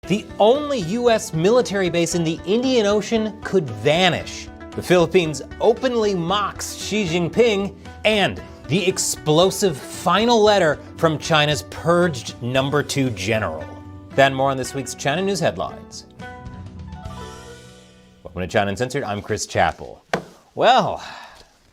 The only U.S. military base in the Indian Ocean could vanish. The Philippines openly mocks Xi Jinping, and the explosive final letter from China's purged number 2 general. That and more on this week's China News Headlines. Welcome to China Uncensored, I'm Chris Chappell. Well,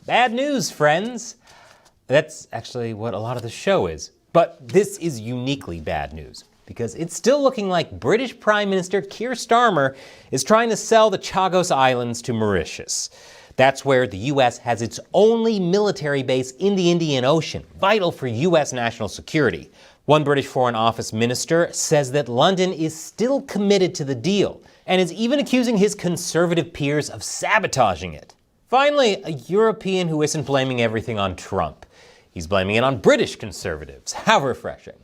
bad news, friends. That's actually what a lot of the show is. But this is uniquely bad news, because it's still looking like British Prime Minister Keir Starmer is trying to sell the Chagos Islands to Mauritius. That's where the U.S. has its only military base in the Indian Ocean, vital for U.S. national security. One British Foreign Office minister says that London is still committed to the deal, and is even accusing his conservative peers of sabotaging it. Finally, a European who isn't blaming everything on Trump. He's blaming it on British conservatives. How refreshing.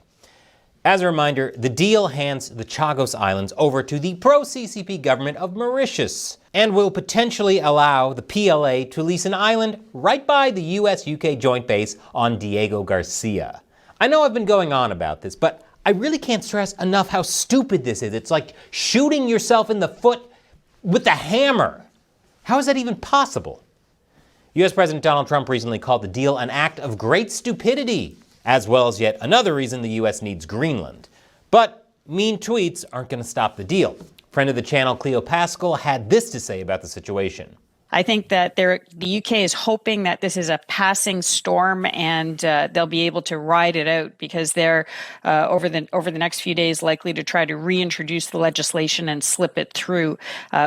As a reminder, the deal hands the Chagos Islands over to the pro-CCP government of Mauritius, and will potentially allow the PLA to lease an island right by the US-UK joint base on Diego Garcia. I know I've been going on about this, but I really can't stress enough how stupid this is. It's like shooting yourself in the foot with a hammer. How is that even possible? US President Donald Trump recently called the deal an act of great stupidity, as well as yet another reason the US needs Greenland. But mean tweets aren't going to stop the deal. Friend of the channel, Cleo Pascal, had this to say about the situation. I think that the UK is hoping that this is a passing storm, and they'll be able to ride it out, because they're over the next few days likely to try to reintroduce the legislation and slip it through.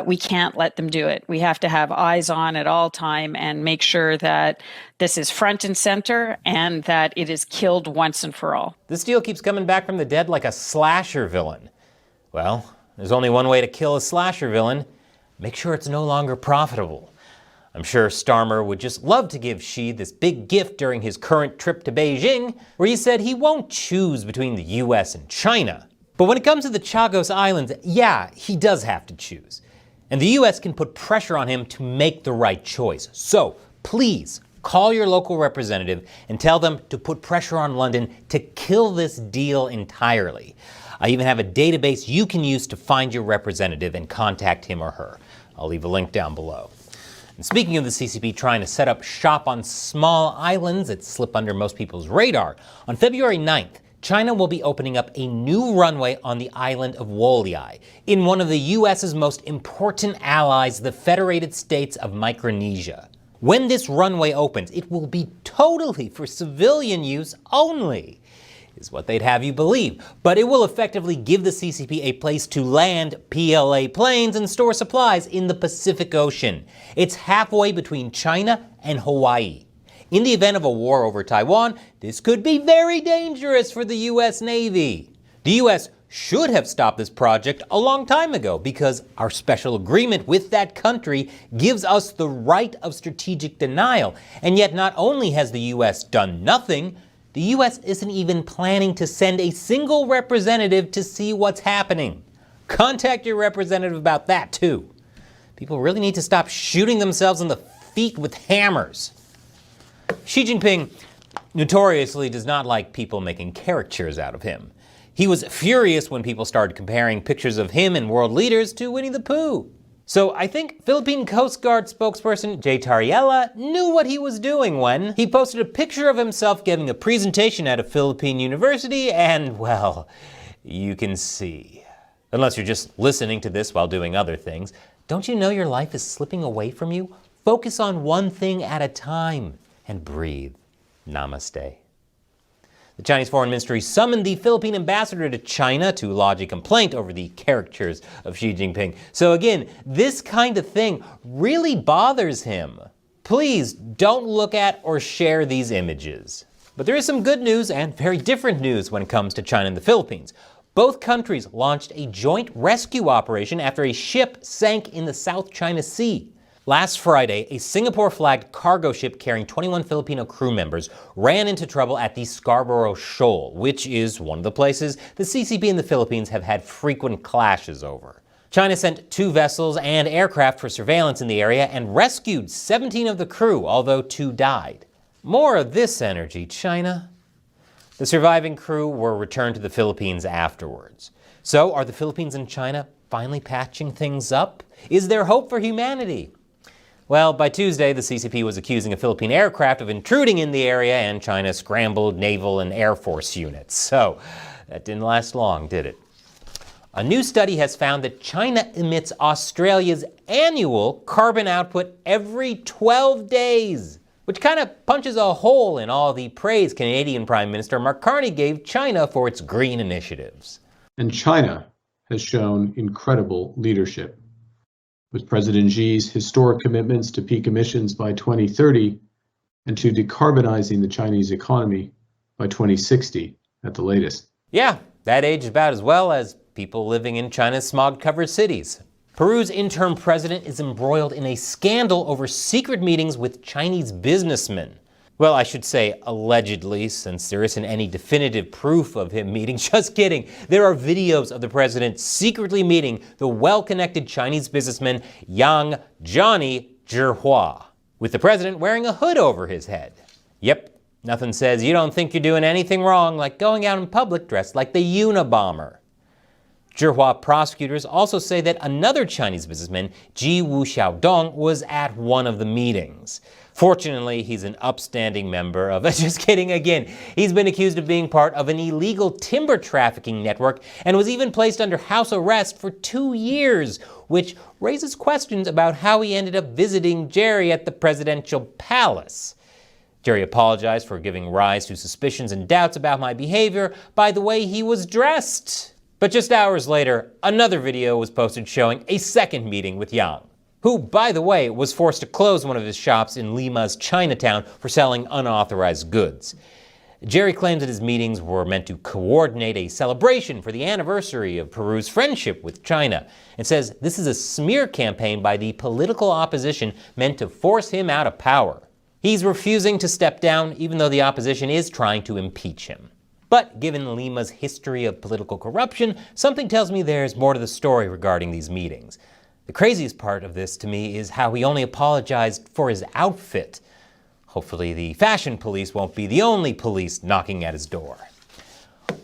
We can't let them do it. We have to have eyes on at all time and make sure that this is front and center and that it is killed once and for all. This deal keeps coming back from the dead like a slasher villain. Well, there's only one way to kill a slasher villain. Make sure it's no longer profitable. I'm sure Starmer would just love to give Xi this big gift during his current trip to Beijing, where he said he won't choose between the US and China. But when it comes to the Chagos Islands, yeah, he does have to choose. And the US can put pressure on him to make the right choice. So please call your local representative and tell them to put pressure on London to kill this deal entirely. I even have a database you can use to find your representative and contact him or her. I'll leave a link down below. And speaking of the CCP trying to set up shop on small islands that slip under most people's radar, on February 9th, China will be opening up a new runway on the island of Wolai, in one of the US's most important allies, the Federated States of Micronesia. When this runway opens, it will be totally for civilian use only, is what they'd have you believe. But it will effectively give the CCP a place to land PLA planes and store supplies in the Pacific Ocean. It's halfway between China and Hawaii. In the event of a war over Taiwan, this could be very dangerous for the US Navy. The US should have stopped this project a long time ago, because our special agreement with that country gives us the right of strategic denial. And yet not only has the US done nothing, the US isn't even planning to send a single representative to see what's happening. Contact your representative about that too. People really need to stop shooting themselves in the feet with hammers. Xi Jinping notoriously does not like people making caricatures out of him. He was furious when people started comparing pictures of him and world leaders to Winnie the Pooh. So I think Philippine Coast Guard spokesperson Jay Tariella knew what he was doing when he posted a picture of himself giving a presentation at a Philippine university, and well, you can see. Unless you're just listening to this while doing other things, don't you know your life is slipping away from you? Focus on one thing at a time and breathe. Namaste. The Chinese Foreign Ministry summoned the Philippine ambassador to China to lodge a complaint over the caricatures of Xi Jinping. So again, this kind of thing really bothers him. Please don't look at or share these images. But there is some good news and very different news when it comes to China and the Philippines. Both countries launched a joint rescue operation after a ship sank in the South China Sea. Last Friday, a Singapore-flagged cargo ship carrying 21 Filipino crew members ran into trouble at the Scarborough Shoal, which is one of the places the CCP and the Philippines have had frequent clashes over. China sent 2 vessels and aircraft for surveillance in the area and rescued 17 of the crew, although 2 died. More of this energy, China. The surviving crew were returned to the Philippines afterwards. So, are the Philippines and China finally patching things up? Is there hope for humanity? Well, by Tuesday, the CCP was accusing a Philippine aircraft of intruding in the area, and China scrambled naval and air force units. So, that didn't last long, did it? A new study has found that China emits Australia's annual carbon output every 12 days, which kind of punches a hole in all the praise Canadian Prime Minister Mark Carney gave China for its green initiatives. And China has shown incredible leadership, with President Xi's historic commitments to peak emissions by 2030 and to decarbonizing the Chinese economy by 2060 at the latest. Yeah, that aged about as well as people living in China's smog-covered cities. Peru's interim president is embroiled in a scandal over secret meetings with Chinese businessmen. Well, I should say allegedly, since there isn't any definitive proof of him meeting. Just kidding. There are videos of the president secretly meeting the well-connected Chinese businessman Yang Johnny Zhihua, with the president wearing a hood over his head. Yep, nothing says you don't think you're doing anything wrong like going out in public dressed like the Unabomber. Zhihua prosecutors also say that another Chinese businessman, Ji Wu Xiaodong, was at one of the meetings. Fortunately, he's an upstanding member of, just kidding again, he's been accused of being part of an illegal timber trafficking network and was even placed under house arrest for 2 years, which raises questions about how he ended up visiting Jerry at the presidential palace. Jerry apologized for giving rise to suspicions and doubts about my behavior by the way he was dressed. But just hours later, another video was posted showing a second meeting with Yang, who, by the way, was forced to close one of his shops in Lima's Chinatown for selling unauthorized goods. Jerry claims that his meetings were meant to coordinate a celebration for the anniversary of Peru's friendship with China, and says this is a smear campaign by the political opposition meant to force him out of power. He's refusing to step down, even though the opposition is trying to impeach him. But given Lima's history of political corruption, something tells me there's more to the story regarding these meetings. The craziest part of this to me is how he only apologized for his outfit. Hopefully the fashion police won't be the only police knocking at his door.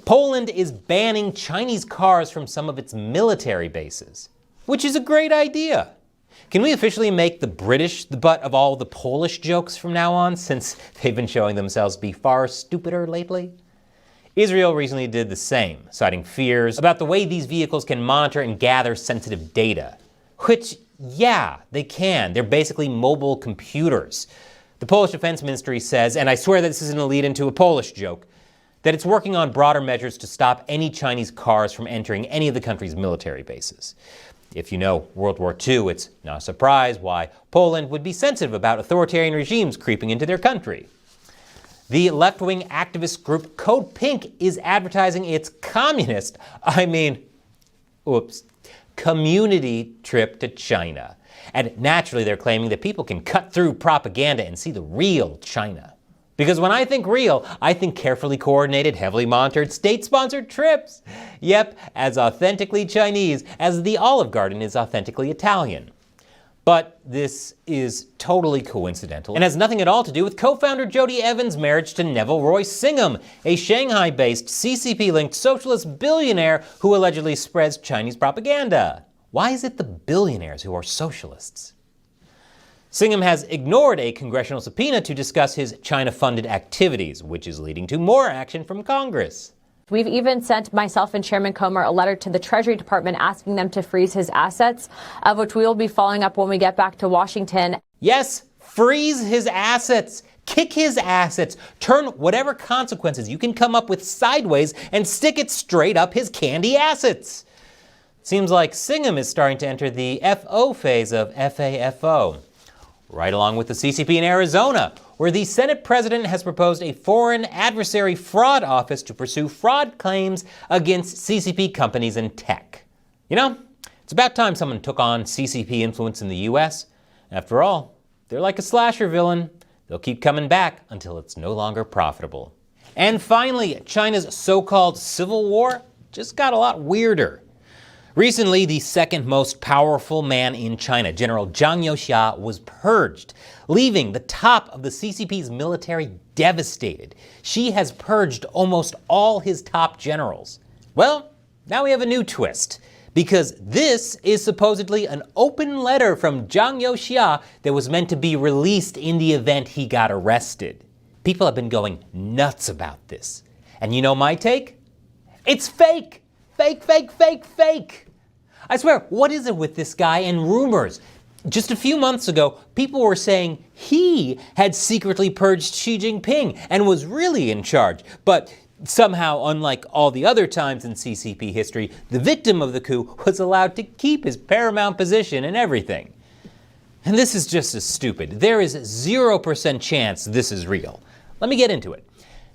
Poland is banning Chinese cars from some of its military bases, which is a great idea. Can we officially make the British the butt of all the Polish jokes from now on, since they've been showing themselves to be far stupider lately? Israel recently did the same, citing fears about the way these vehicles can monitor and gather sensitive data. Which, yeah, they can. They're basically mobile computers. The Polish Defense Ministry says, and I swear that this isn't a lead into a Polish joke, that it's working on broader measures to stop any Chinese cars from entering any of the country's military bases. If you know World War II, it's not a surprise why Poland would be sensitive about authoritarian regimes creeping into their country. The left-wing activist group Code Pink is advertising its community trip to China. And naturally, they're claiming that people can cut through propaganda and see the real China. Because when I think real, I think carefully coordinated, heavily monitored, state-sponsored trips. Yep, as authentically Chinese as the Olive Garden is authentically Italian. But this is totally coincidental and has nothing at all to do with co-founder Jody Evans' marriage to Neville Roy Singham, a Shanghai-based CCP-linked socialist billionaire who allegedly spreads Chinese propaganda. Why is it the billionaires who are socialists? Singham has ignored a congressional subpoena to discuss his China-funded activities, which is leading to more action from Congress. We've even sent myself and Chairman Comer a letter to the Treasury Department asking them to freeze his assets, of which we will be following up when we get back to Washington. Yes, freeze his assets, kick his assets, turn whatever consequences you can come up with sideways and stick it straight up his candy assets. Seems like Singham is starting to enter the FO phase of FAFO, right along with the CCP in Arizona, where the Senate president has proposed a foreign adversary fraud office to pursue fraud claims against CCP companies and tech. You know, it's about time someone took on CCP influence in the US. After all, they're like a slasher villain. They'll keep coming back until it's no longer profitable. And finally, China's so-called civil war just got a lot weirder. Recently, the second most powerful man in China, General Zhang Youxia, was purged, leaving the top of the CCP's military devastated. She has purged almost all his top generals. Well, now we have a new twist, because this is supposedly an open letter from Zhang Youxia that was meant to be released in the event he got arrested. People have been going nuts about this. And you know my take? It's fake! Fake, fake, fake, fake! I swear, what is it with this guy and rumors? Just a few months ago, people were saying he had secretly purged Xi Jinping and was really in charge. But somehow, unlike all the other times in CCP history, the victim of the coup was allowed to keep his paramount position and everything. And this is just as stupid. There is 0% chance this is real. Let me get into it.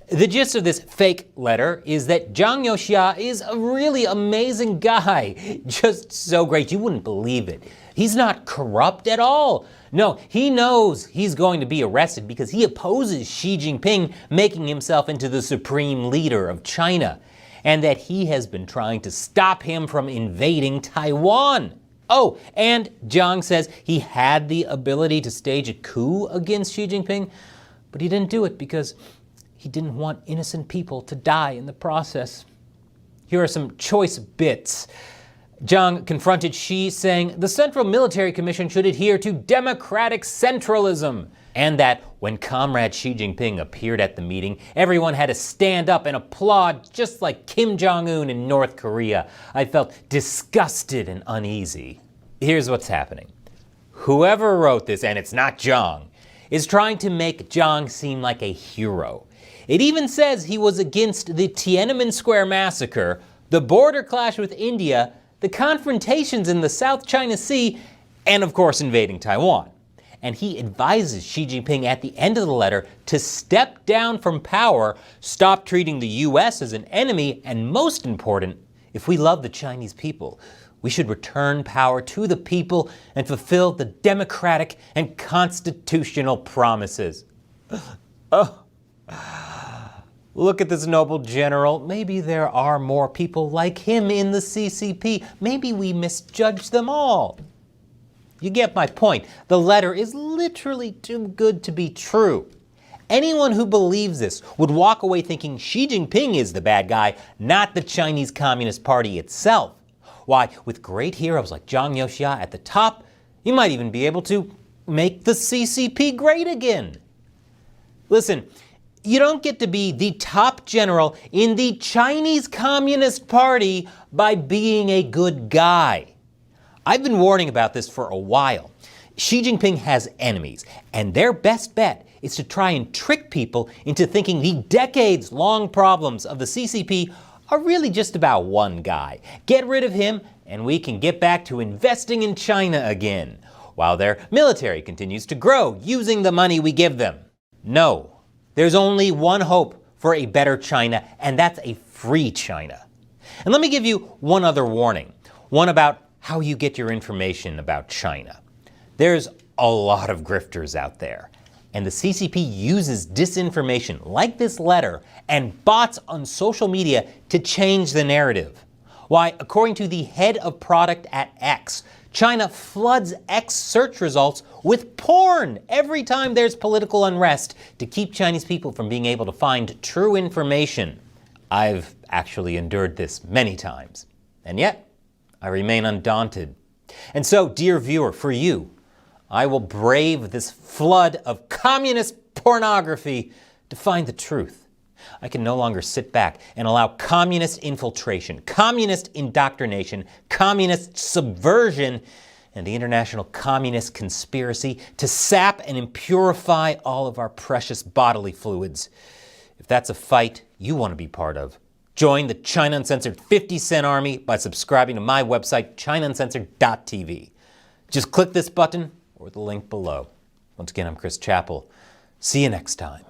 The gist of this fake letter is that Zhang Youxia is a really amazing guy. Just so great, you wouldn't believe it. He's not corrupt at all. No, he knows he's going to be arrested because he opposes Xi Jinping making himself into the supreme leader of China, and that he has been trying to stop him from invading Taiwan. Oh, and Zhang says he had the ability to stage a coup against Xi Jinping, but he didn't do it because he didn't want innocent people to die in the process. Here are some choice bits. Zhang confronted Xi, saying the Central Military Commission should adhere to democratic centralism, and that when Comrade Xi Jinping appeared at the meeting, everyone had to stand up and applaud just like Kim Jong-un in North Korea. I felt disgusted and uneasy. Here's what's happening. Whoever wrote this, and it's not Zhang, is trying to make Zhang seem like a hero. It even says he was against the Tiananmen Square massacre, the border clash with India, the confrontations in the South China Sea, and of course invading Taiwan. And he advises Xi Jinping at the end of the letter to step down from power, stop treating the US as an enemy, and most important, if we love the Chinese people, we should return power to the people and fulfill the democratic and constitutional promises. Look at this noble general. Maybe there are more people like him in the CCP. Maybe we misjudged them all. You get my point. The letter is literally too good to be true. Anyone who believes this would walk away thinking Xi Jinping is the bad guy, not the Chinese Communist Party itself. Why, with great heroes like Zhang Youxia at the top, you might even be able to make the CCP great again. Listen, you don't get to be the top general in the Chinese Communist Party by being a good guy. I've been warning about this for a while. Xi Jinping has enemies, and their best bet is to try and trick people into thinking the decades-long problems of the CCP are really just about one guy. Get rid of him, and we can get back to investing in China again, while their military continues to grow using the money we give them. No. There's only one hope for a better China, and that's a free China. And let me give you one other warning, one about how you get your information about China. There's a lot of grifters out there, and the CCP uses disinformation like this letter and bots on social media to change the narrative. Why, according to the head of product at X, China floods X search results with porn every time there's political unrest to keep Chinese people from being able to find true information. I've actually endured this many times, and yet I remain undaunted. And so, dear viewer, for you, I will brave this flood of communist pornography to find the truth. I can no longer sit back and allow communist infiltration, communist indoctrination, communist subversion, and the international communist conspiracy to sap and impurify all of our precious bodily fluids. If that's a fight you want to be part of, join the China Uncensored 50-cent army by subscribing to my website, ChinaUncensored.tv. Just click this button or the link below. Once again, I'm Chris Chappell. See you next time.